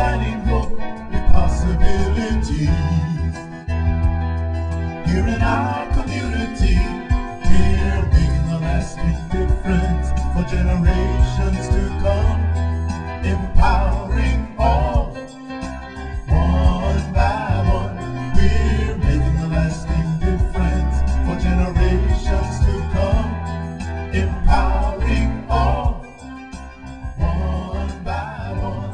finding hope and possibilities. Here in our community, we're making a lasting difference for generations to come, empowering all, one by one. We're making a lasting difference for generations to come, empowering all, one by one.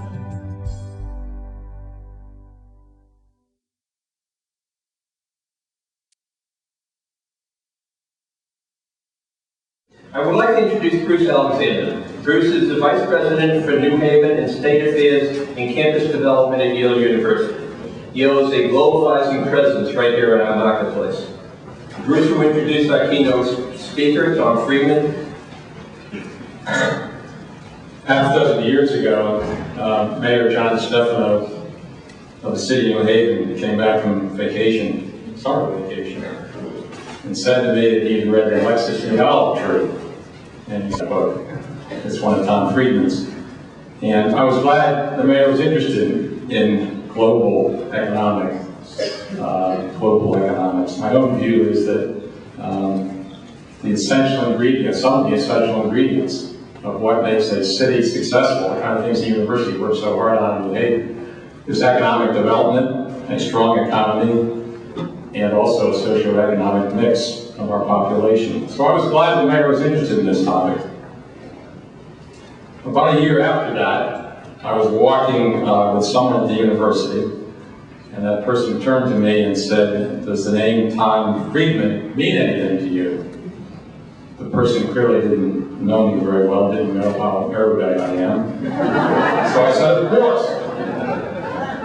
I would like to introduce Bruce Alexander. Bruce is the Vice President for New Haven and State Affairs and Campus Development at Yale University. Yale is a globalizing presence right here in our marketplace. Bruce will introduce our keynote speaker, Tom Friedman. Half a dozen years ago, Mayor John Stefano of the city of New Haven came back from vacation, summer vacation, and said to me that he had read the Alexis and the Olive Tree, and he said, "Book. It's one of Tom Friedman's." And I was glad the mayor was interested in global economics. My own view is that the essential ingredients, some of the essential ingredients of what makes a city successful, the kind of things the university works so hard on in New Haven, is economic development, a strong economy, and also a socioeconomic mix of our population. So I was glad the mayor was interested in this topic. About a year after that, I was walking with someone at the university, and that person turned to me and said, "Does the name Tom Friedman mean anything to you?" The person clearly didn't know me very well, didn't know how erudite I am. So I said, "Of course.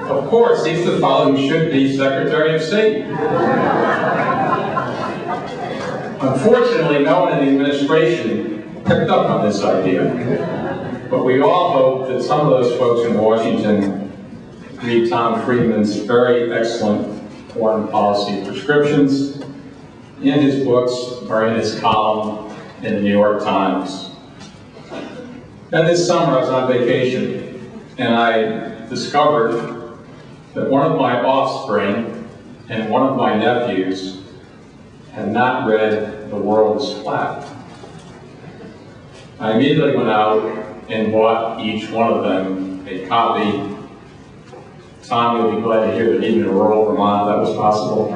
Of course, he's the fellow who should be Secretary of State." Unfortunately, no one in the administration picked up on this idea. But we all hope that some of those folks in Washington read Tom Friedman's very excellent foreign policy prescriptions in his books or in his column in the New York Times. And this summer I was on vacation and I discovered that one of my offspring and one of my nephews had not read The World is Flat. I immediately went out and bought each one of them a copy. Tom, you'll be glad to hear that even in rural Vermont that was possible.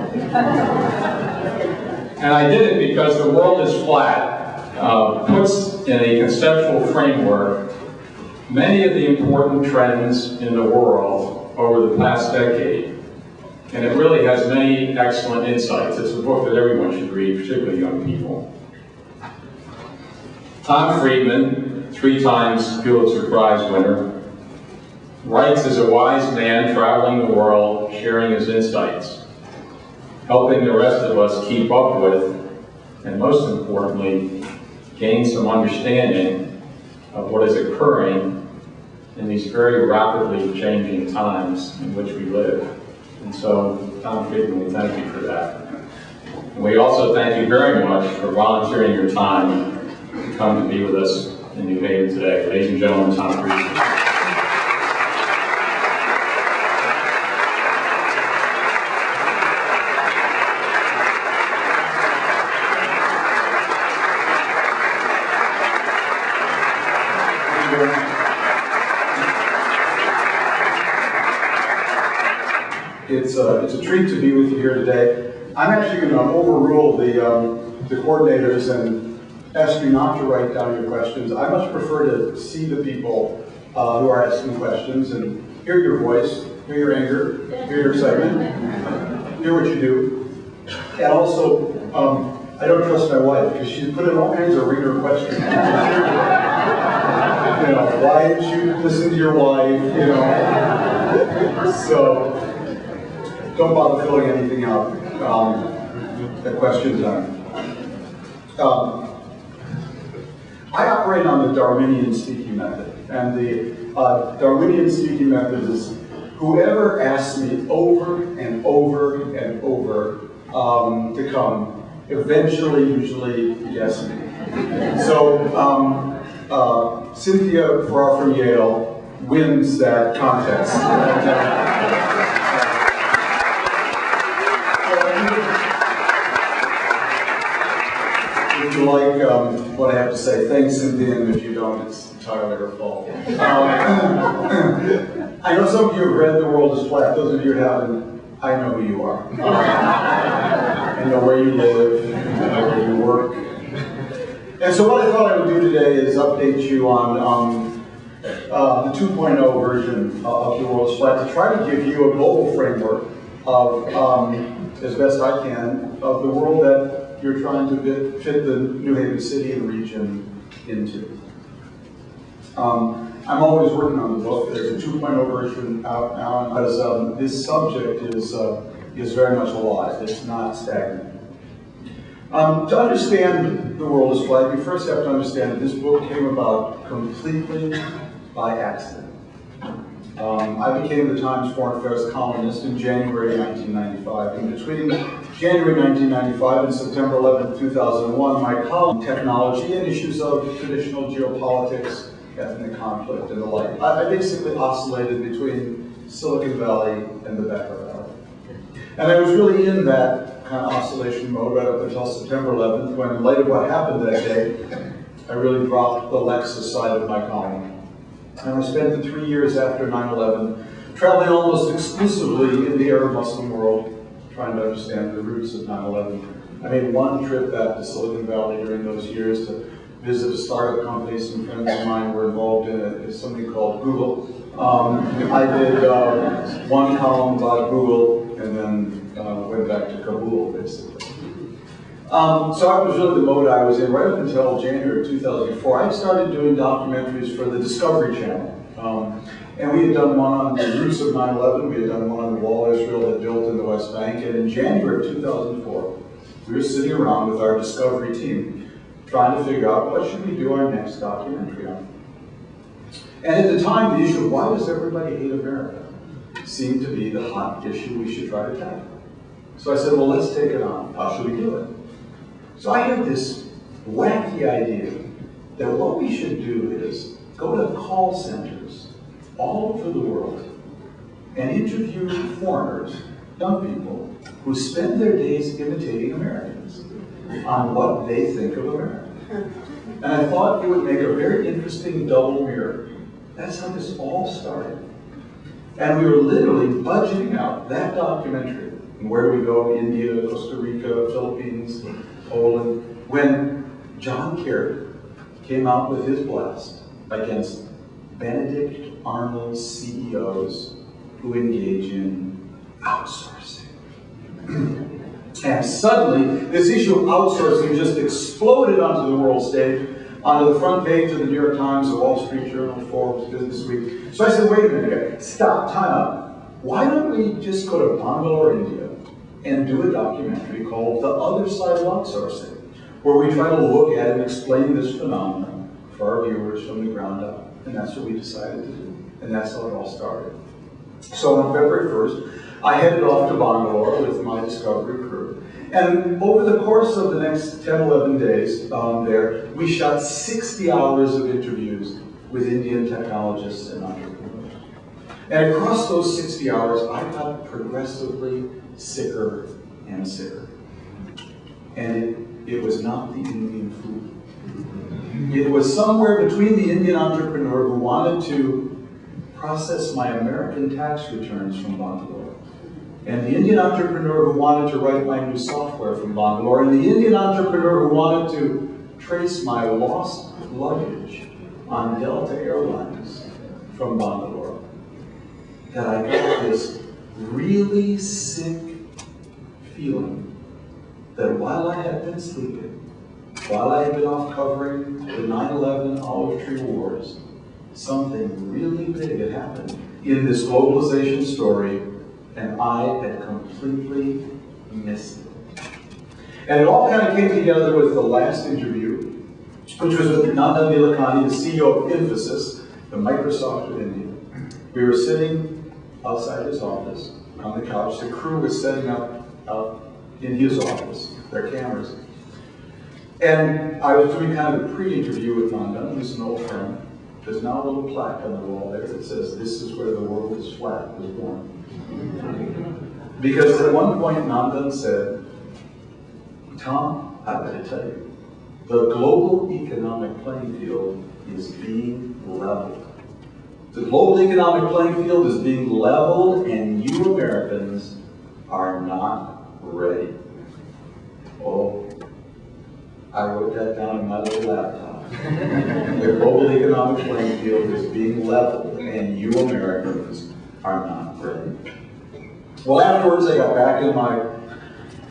And I did it because The World is Flat puts in a conceptual framework many of the important trends in the world over the past decade. And it really has many excellent insights. It's a book that everyone should read, particularly young people. Tom Friedman, 3 times Pulitzer Prize winner, writes as a wise man traveling the world, sharing his insights, helping the rest of us keep up with, and most importantly, gain some understanding of what is occurring in these very rapidly changing times in which we live. And so, Tom Friedman, we thank you for that. And we also thank you very much for volunteering your time to come to be with us in New Haven today. Ladies and gentlemen, Tom Friedman. It's a treat to be with you here today. I'm actually going to overrule the coordinators and ask you not to write down your questions. I much prefer to see the people who are asking questions and hear your voice, hear your anger, hear your excitement, hear what you do. And also, I don't trust my wife because she's put in all kinds of reader questions. You know, why did you listen to your wife? You know, so. Don't bother filling anything out. The questions are. I operate on the Darwinian speaking method, and the Darwinian speaking method is whoever asks me over and over and over to come, eventually, usually, yes me. So Cynthia Farrar from Yale wins that contest. If you like what I have to say, thanks, Cynthia, and if you don't, it's entirely her fault. I know some of you have read The World is Flat. Those of you who haven't, I know who you are. I know where you live, I know where you work. And so what I thought I would do today is update you on the 2.0 version of The World is Flat, to try to give you a global framework of, as best I can, of the world that you're trying to fit the New Haven city and region into. I'm always working on the book. There's a 2.0 version out now, because this subject is very much alive. It's not stagnant. To understand The World is Flat, you first have to understand that this book came about completely by accident. I became the Times Foreign Affairs columnist in January 1995. And between January 1995 and September 11, 2001, my column, technology and issues of traditional geopolitics, ethnic conflict, and the like. I basically oscillated between Silicon Valley and the Becker Valley. And I was really in that kind of oscillation mode right up until September 11th, when, in light of what happened that day, I really dropped the Lexus side of my column. And I spent the 3 years after 9/11 traveling almost exclusively in the Arab Muslim world, trying to understand the roots of 9/11. I made one trip back to Silicon Valley during those years to visit a startup company. Some friends of mine were involved in it. It's something called Google. I did one column about Google, and then went back to Kabul, basically. So I was really the mode I was in right up until January of 2004. I started doing documentaries for the Discovery Channel. And we had done one on the roots of 9/11. We had done one on the wall Israel had built in the West Bank. And in January of 2004, we were sitting around with our Discovery team, trying to figure out what should we do our next documentary on. And at the time, the issue of why does everybody hate America seemed to be the hot issue we should try to tackle. So I said, well, let's take it on. How should we do it? So I had this wacky idea that what we should do is go to call centers all over the world and interview foreigners, young people, who spend their days imitating Americans on what they think of America. And I thought it would make a very interesting double mirror. That's how this all started. And we were literally budgeting out that documentary. And where do we go? India, Costa Rica, Philippines, Poland. When John Kerry came out with his blast against Benedict Arnold's CEOs who engage in outsourcing. And suddenly, this issue of outsourcing just exploded onto the world stage, onto the front page of the New York Times, the Wall Street Journal, Forbes, Business Week. So I said, wait a minute, stop, time out. Why don't we just go to Bangalore, India, and do a documentary called The Other Side of Outsourcing, where we try to look at and explain this phenomenon for our viewers from the ground up. And that's what we decided to do. And that's how it all started. So on February 1st, I headed off to Bangalore with my Discovery crew. And over the course of the next 10, 11 days there, we shot 60 hours of interviews with Indian technologists and entrepreneurs. And across those 60 hours, I got progressively sicker and sicker. And it was not the Indian food. It was somewhere between the Indian entrepreneur who wanted to process my American tax returns from Bangalore, and the Indian entrepreneur who wanted to write my new software from Bangalore, and the Indian entrepreneur who wanted to trace my lost luggage on Delta Airlines from Bangalore, that I got this really sick feeling that while I had been sleeping, while I had been off covering the 9/11 olive tree wars, something really big had happened in this globalization story, and I had completely missed it. And it all kind of came together with the last interview, which was with Nandan Nilekani, the CEO of Infosys, the Microsoft of India. We were sitting outside his office on the couch. The crew was setting up out in his office, their cameras. And I was doing kind of a pre-interview with Nandan, who's an old friend. There's now a little plaque on the wall there that says, "This is where the world is flat," was born. Because at one point, Nandan said, "Tom, I gotta tell you, the global economic playing field is being leveled. The global economic playing field is being leveled, and you Americans are not ready." Oh, I wrote that down in my little laptop. The global economic playing field is being leveled, and you Americans are not ready. Well, afterwards, I got back in my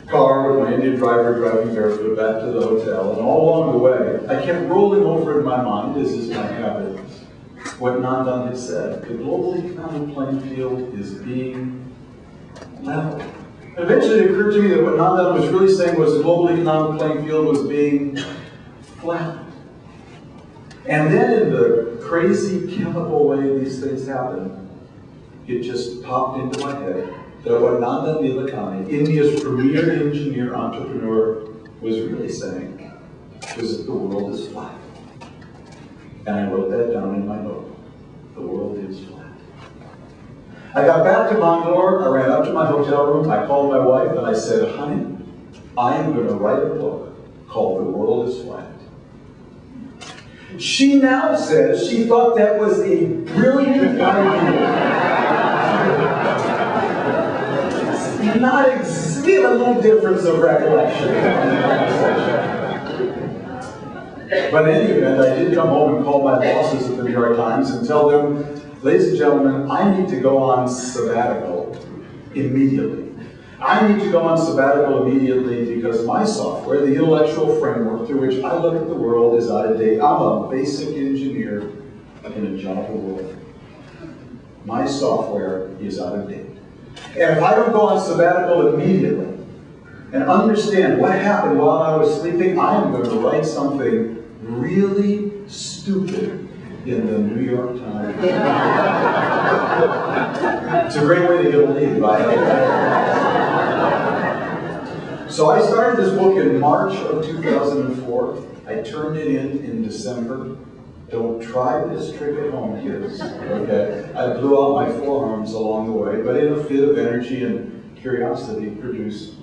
car with my Indian driver driving barefoot back to the hotel, and all along the way, I kept rolling over in my mind, as is my habit, what Nandan had said. The global economic playing field is being leveled. And eventually it occurred to me that what Nandan was really saying was the global economic playing field was being flattened. And then in the crazy chemical way these things happen, it just popped into my head that what Nandan Nilekani, India's premier engineer entrepreneur, was really saying was that the world is flat. And I wrote that down in my note. The world is flat. I got back to Bangalore, I ran up to my hotel room, I called my wife and I said, "Honey, I am going to write a book called The World is Flat." She now says she thought that was a brilliant idea. We have a little difference of recollection. But in any event, I did come home and call my bosses at the New York Times and tell them, "Ladies and gentlemen, I need to go on sabbatical immediately. I need to go on sabbatical immediately because my software, the intellectual framework through which I look at the world, is out of date. I'm a basic engineer in a Java world. My software is out of date. And if I don't go on sabbatical immediately and understand what happened while I was sleeping, I am going to write something really stupid in the New York Times." It's a great way to get a lead, by the way. So I started this book in March of 2004. I turned it in December. Don't try this trick at home, kids. Okay? I blew out my forearms along the way, but in a fit of energy and curiosity produced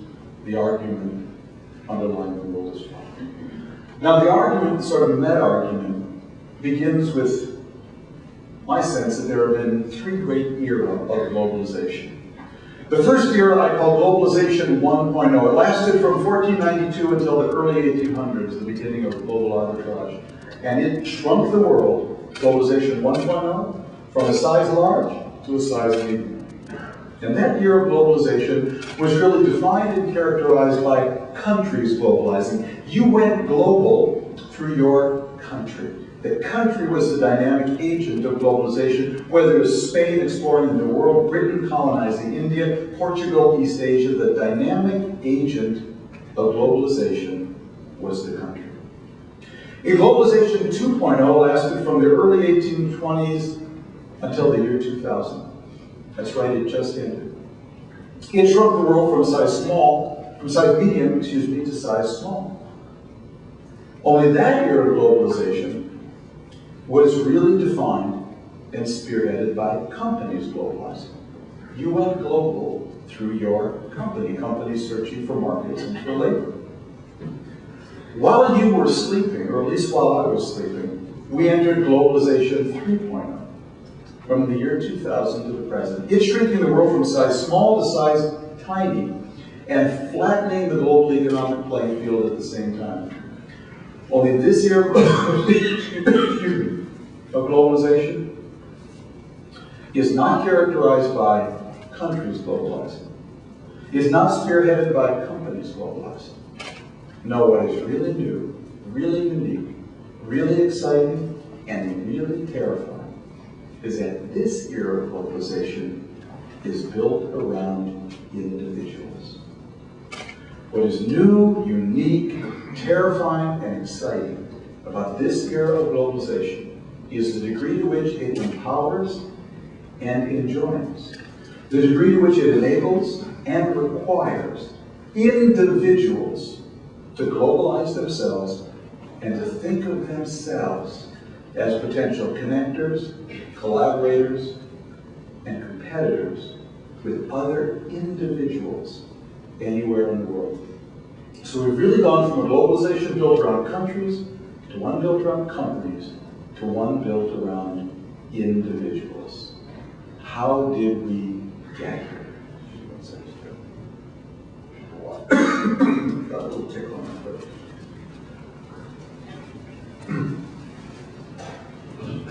the argument underlying the world is flat. Now the argument, sort of meta-argument, begins with my sense that there have been three great eras of globalization. The first era I call Globalization 1.0. It lasted from 1492 until the early 1800s, the beginning of global arbitrage. And it shrunk the world, Globalization 1.0, from a size large to a size medium. And that year of globalization was really defined and characterized by countries globalizing. You went global through your country. The country was the dynamic agent of globalization, whether it was Spain exploring the New World, Britain colonizing India, Portugal, East Asia. The dynamic agent of globalization was the country. In Globalization 2.0 lasted from the early 1820s until the year 2000. That's right, it just ended. It shrunk the world from size medium, to size small. Only that year of globalization was really defined and spearheaded by companies globalizing. You went global through your company, companies searching for markets and for labor. While you were sleeping, or at least while I was sleeping, we entered Globalization 3.0. From the year 2000 to the present. It's shrinking the world from size small to size tiny and flattening the global economic playing field at the same time. Only this year of globalization is not characterized by countries globalizing. Is not spearheaded by companies globalizing. No, what is really new, really unique, really exciting, and really terrifying is that this era of globalization is built around individuals. What is new, unique, terrifying, and exciting about this era of globalization is the degree to which it empowers and enjoins, the degree to which it enables and requires individuals to globalize themselves and to think of themselves as potential connectors, collaborators, and competitors with other individuals anywhere in the world. So we've really gone from a globalization built around countries to one built around companies to one built around individuals. How did we get here? Got a little tickle on my foot.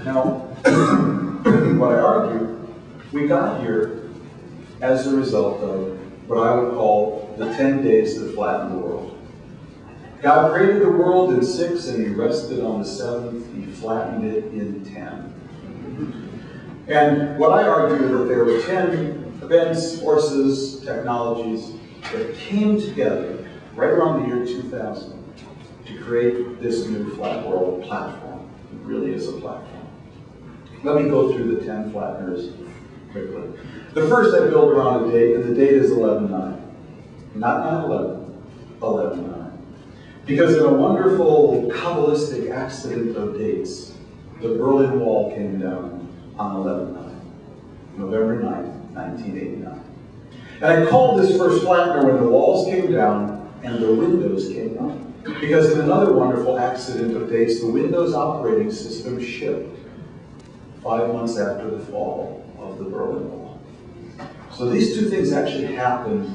Now, what I argue, we got here as a result of what I would call the 10 days that flattened the world. God created the world in 6 and he rested on the 7th. He flattened it in 10. And what I argue is that there were 10 events, forces, technologies that came together right around the year 2000 to create this new flat world platform. It really is a platform. Let me go through the 10 flatteners quickly. The first I built around a date, and the date is 11/9. Not 9/11, 11/9. Because in a wonderful Kabbalistic accident of dates, the Berlin Wall came down on 11/9, November 9th, 1989. And I called this first flattener when the walls came down and the windows came up. Because in another wonderful accident of dates, the Windows operating system shipped 5 months after the fall of the Berlin Wall. So these two things actually happened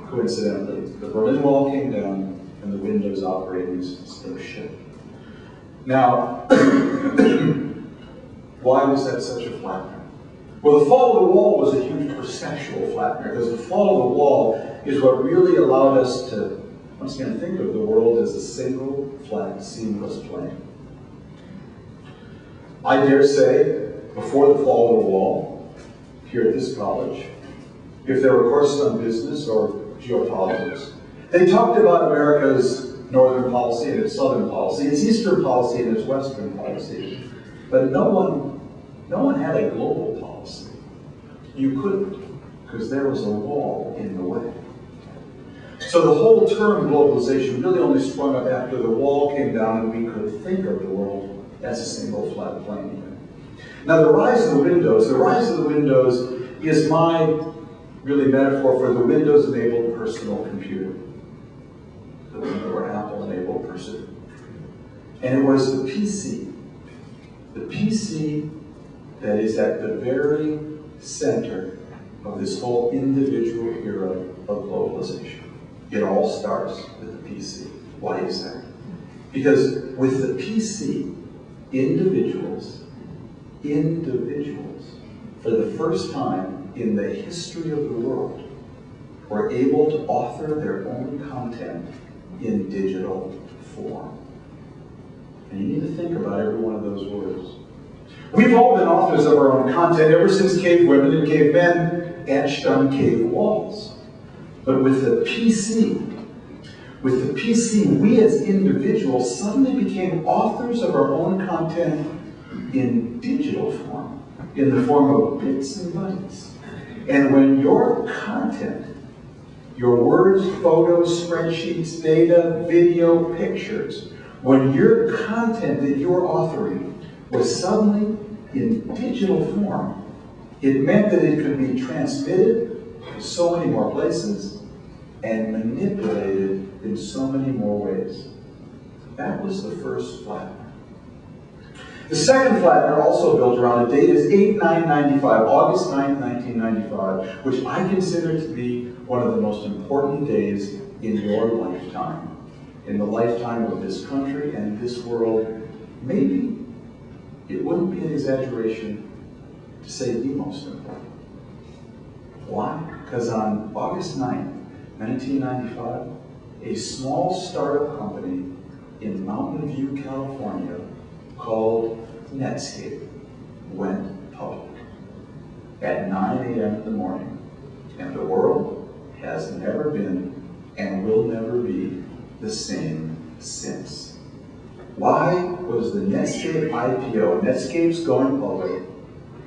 coincidentally. The Berlin Wall came down and the Windows operating system shipped. Now, why was that such a flattener? Well, the fall of the wall was a huge perceptual flattener, because the fall of the wall is what really allowed us to, once again, think of the world as a single, flat, seamless plane. I dare say, before the fall of the wall, here at this college, if there were courses on business or geopolitics, they talked about America's northern policy and its southern policy, its eastern policy and its western policy. But no one had a global policy. You couldn't, because there was a wall in the way. So the whole term globalization really only sprung up after the wall came down and we could think of the world as a single flat plane. Now the rise of the Windows is my really metaphor for the Windows-enabled personal computer. The Windows or Apple-enabled person. And it was the PC that is at the very center of this whole individual era of globalization. It all starts with the PC. Why is that? Because with the PC, individuals, for the first time in the history of the world, were able to author their own content in digital form. And you need to think about every one of those words. We've all been authors of our own content ever since cave women and cavemen etched on cave walls. But with the PC, we as individuals suddenly became authors of our own content in digital form, in the form of bits and bytes. And when your content, your words, photos, spreadsheets, data, video, pictures, when your content that you're authoring was suddenly in digital form, it meant that it could be transmitted to so many more places and manipulated in so many more ways. That was the first flattener. The second flattener, also built around a date, is 8/9/95, August 9th, 1995, which I consider to be one of the most important days in your lifetime, in the lifetime of this country and this world. Maybe it wouldn't be an exaggeration to say the most important. Why? Because on August 9th, 1995, a small startup company in Mountain View, California, called Netscape went public at 9 a.m. in the morning. And the world has never been and will never be the same since. Why was the Netscape IPO, Netscape's going public,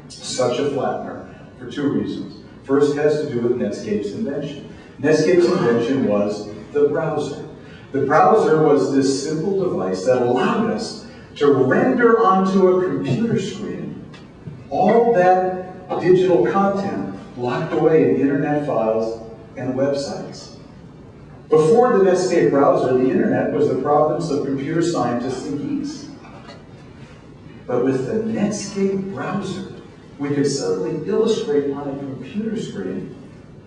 such a flattener? For two reasons. First has to do with Netscape's invention. Netscape's invention was the browser. The browser was this simple device that allowed us to render onto a computer screen all that digital content locked away in internet files and websites. Before the Netscape browser, the internet was the province of computer scientists and geeks. But with the Netscape browser, we could suddenly illustrate on a computer screen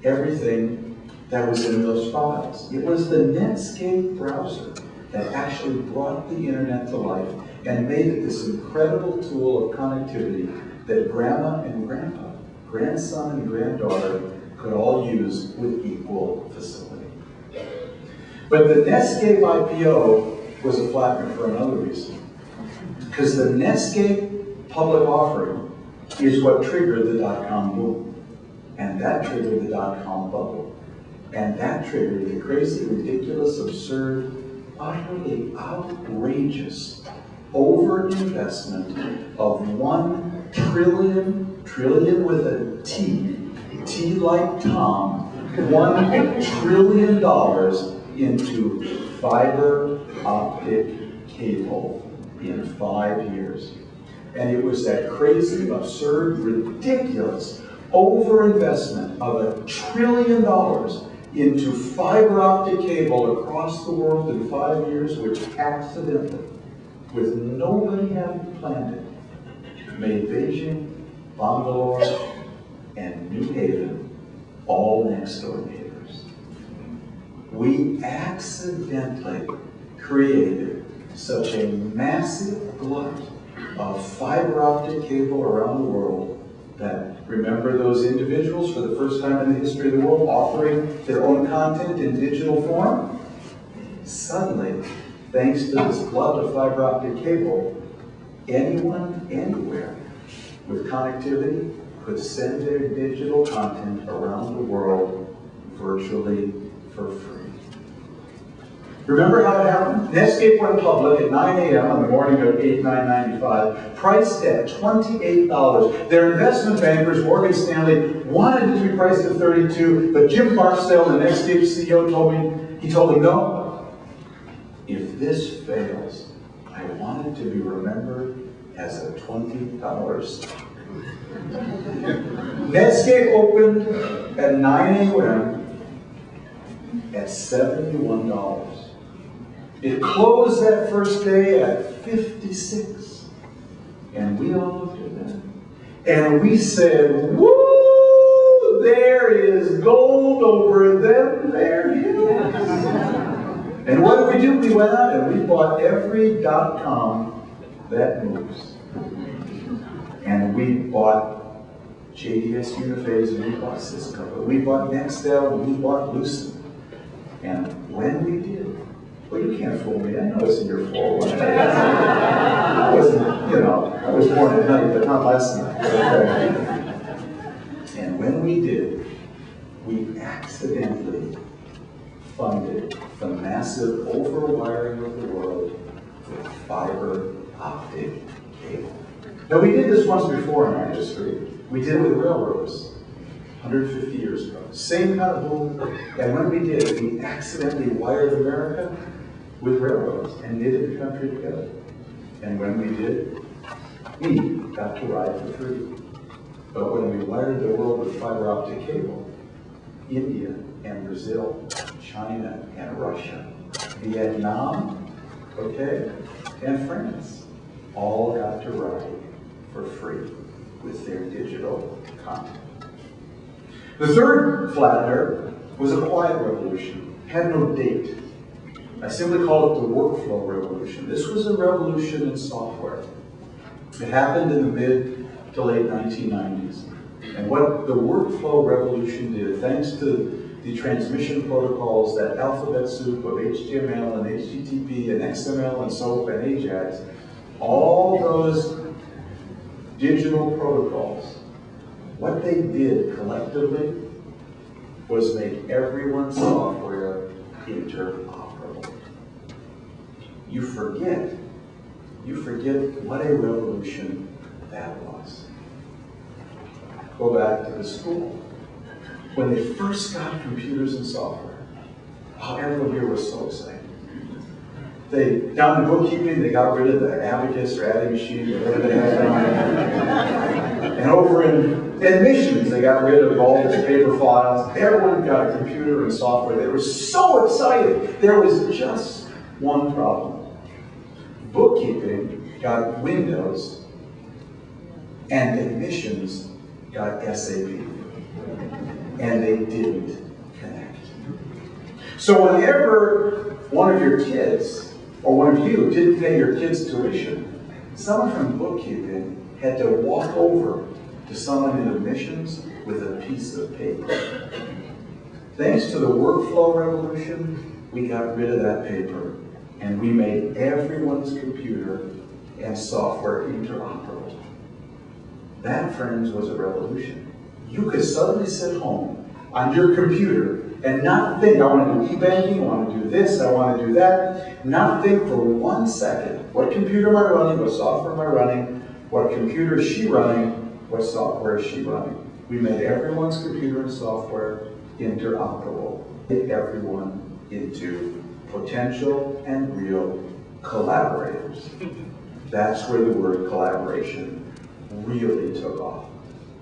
everything that was in those files. It was the Netscape browser that actually brought the internet to life and made it this incredible tool of connectivity that grandma and grandpa, grandson and granddaughter could all use with equal facility. But the Netscape IPO was a flattener for another reason. Because the Netscape public offering is what triggered the dot-com boom. And that triggered the dot-com bubble. And that triggered the crazy, ridiculous, absurd, utterly outrageous overinvestment of $1 trillion with a T like Tom, $1 trillion into fiber optic cable in 5 years. And it was that crazy, absurd, ridiculous overinvestment of $1 trillion into fiber optic cable across the world in 5 years, which accidentally, with nobody having planned it, made Beijing, Bangalore, and New Haven all next-door neighbors. We accidentally created such a massive glut of fiber optic cable around the world that, remember those individuals for the first time in the history of the world offering their own content in digital form? Suddenly, thanks to this glut of fiber optic cable, anyone, anywhere with connectivity could send their digital content around the world virtually for free. Remember how it happened? Netscape went public at 9 a.m. on the morning of 8/9/95, priced at $28. Their investment bankers, Morgan Stanley, wanted it to be priced at $32, but Jim Barksdale, the Netscape CEO, told them, no, if this fails, I want it to be remembered as a $20 stock. Netscape opened at 9 a.m. at $71. It closed that first day at 56. And we all looked at that. And we said, woo, there is gold over them there hills. And what did we do? We went out and we bought every .com that moves. And we bought JDS Uniphase, and we bought Cisco, and we bought Nextel, and we bought Lucent. And when we did, well, you can't fool me. I know it's in your 401. I wasn't, I was born at night, but not last night. Okay. And when we did, we accidentally funded the massive overwiring of the world with fiber optic cable. Now, we did this once before in our history. We did it with railroads 150 years ago. Same kind of boom. And when we did, we accidentally wired America with railroads and knitted the country together. And when we did, we got to ride for free. But when we wired the world with fiber optic cable, India and Brazil, China and Russia, Vietnam, and France all got to ride for free with their digital content. The third flattener was a quiet revolution, had no date. I simply call it the workflow revolution. This was a revolution in software. It happened in the mid to late 1990s. And what the workflow revolution did, thanks to the transmission protocols, that alphabet soup of HTML and HTTP and XML and SOAP and AJAX, all those digital protocols, what they did collectively was make everyone's software interoperable. You forget what a revolution that was. Go back to the school. When they first got computers and software, everyone here was so excited. Down in bookkeeping, they got rid of the abacus or adding machine, whatever they had on. And over in admissions, they got rid of all these paper files. Everyone got a computer and software. They were so excited. There was just one problem. Bookkeeping got Windows, and admissions got SAP. And they didn't connect. So whenever one of your kids, or one of you, didn't pay your kids' tuition, someone from bookkeeping had to walk over to someone in admissions with a piece of paper. Thanks to the workflow revolution, we got rid of that paper, and we made everyone's computer and software interoperable. That, friends, was a revolution. You could suddenly sit home on your computer and not think, I want to do e-banking, I want to do this, I want to do that. Not think for 1 second, what computer am I running, what software am I running, what computer is she running, what software is she running. We made everyone's computer and software interoperable. Made everyone into potential and real collaborators. That's where the word collaboration really took off.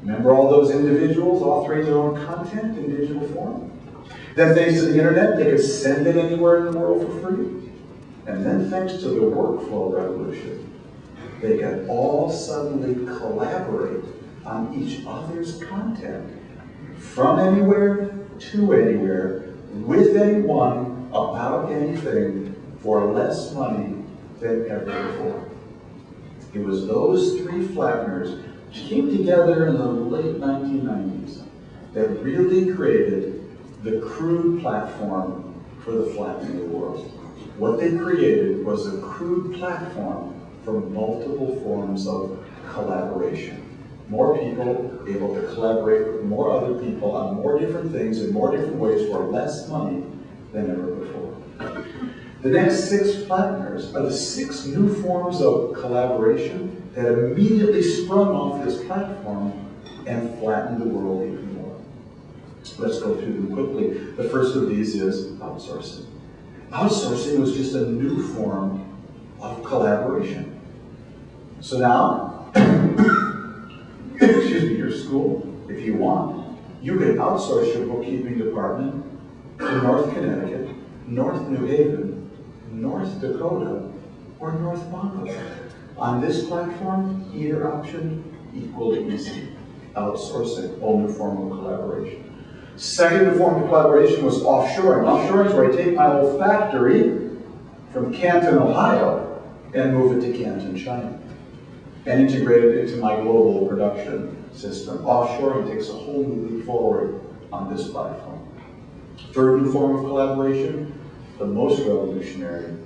Remember all those individuals authoring their own content in digital form? Then thanks to the internet, they could send it anywhere in the world for free. And then thanks to the workflow revolution, they could all suddenly collaborate on each other's content from anywhere to anywhere, with anyone, about anything, for less money than ever before. It was those three Flatteners came together in the late 1990s that really created the crude platform for the flattening of the world. What they created was a crude platform for multiple forms of collaboration. More people able to collaborate with more other people on more different things in more different ways for less money than ever before. The next 6 Flatteners are the 6 new forms of collaboration that immediately sprung off this platform and flattened the world even more. Let's go through them quickly. The first of these is outsourcing. Outsourcing was just a new form of collaboration. So now, excuse me, your school, if you want, you can outsource your bookkeeping department to North Connecticut, North New Haven, North Dakota, or North Monmouth. On this platform, either option, equally easy. Outsourcing, whole new form of collaboration. Second form of collaboration was offshoring. Offshoring is where I take my old factory from Canton, Ohio, and move it to Canton, China, and integrate it into my global production system. Offshoring takes a whole new leap forward on this platform. Third new form of collaboration, the most revolutionary,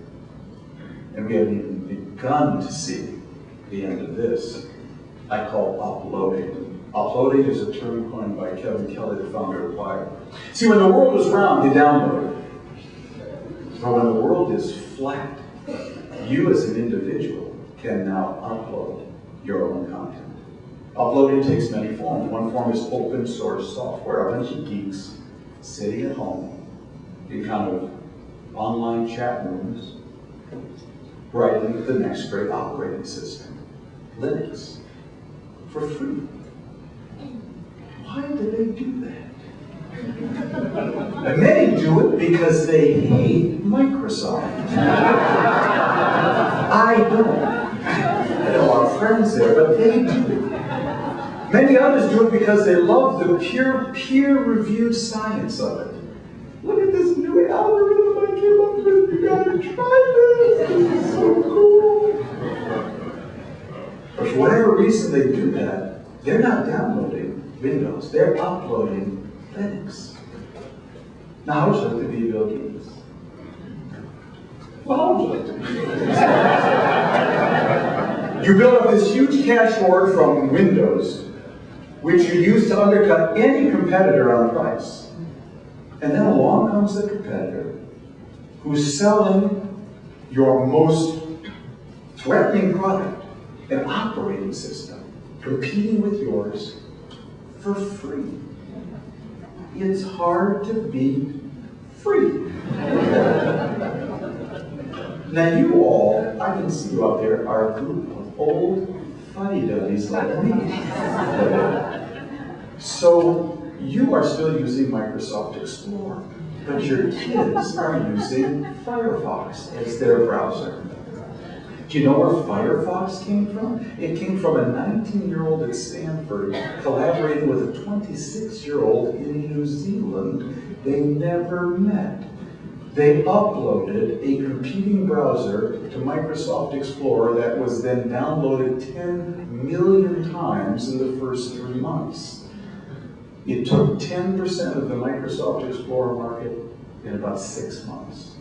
and we haven't even begun to see the end of this, I call uploading. Uploading is a term coined by Kevin Kelly, the founder of YALE. See, when the world is round, you download it. But when the world is flat, you as an individual can now upload your own content. Uploading takes many forms. One form is open source software. A bunch of geeks sitting at home in kind of online chat rooms writing the next great operating system, Linux, for free. Why do they do that? And many do it because they hate Microsoft. I don't. I have a lot of friends there, but they do. Many others do it because they love the pure, peer-reviewed science of it. Look at this new algorithm I came up with. You gotta try this. This is so cool. But for whatever reason they do that, they're not downloading Windows. They're uploading Linux. Now, how would you like to be Bill Gates? Well, how would you like to be Bill Gates? You build up this huge cache hoard from Windows, which you use to undercut any competitor on price. And then along comes a competitor who's selling your most threatening product, an operating system, competing with yours for free. It's hard to beat free. Now you all, I can see you out there, are a group of old fuddy-duddies like me. So you are still using Microsoft Explorer, but your kids are using Firefox as their browser. Do you know where Firefox came from? It came from a 19-year-old at Stanford collaborating with a 26-year-old in New Zealand. They never met. They uploaded a competing browser to Microsoft Explorer that was then downloaded 10 million times in the first 3 months. It took 10% of the Microsoft Explorer market in about 6 months.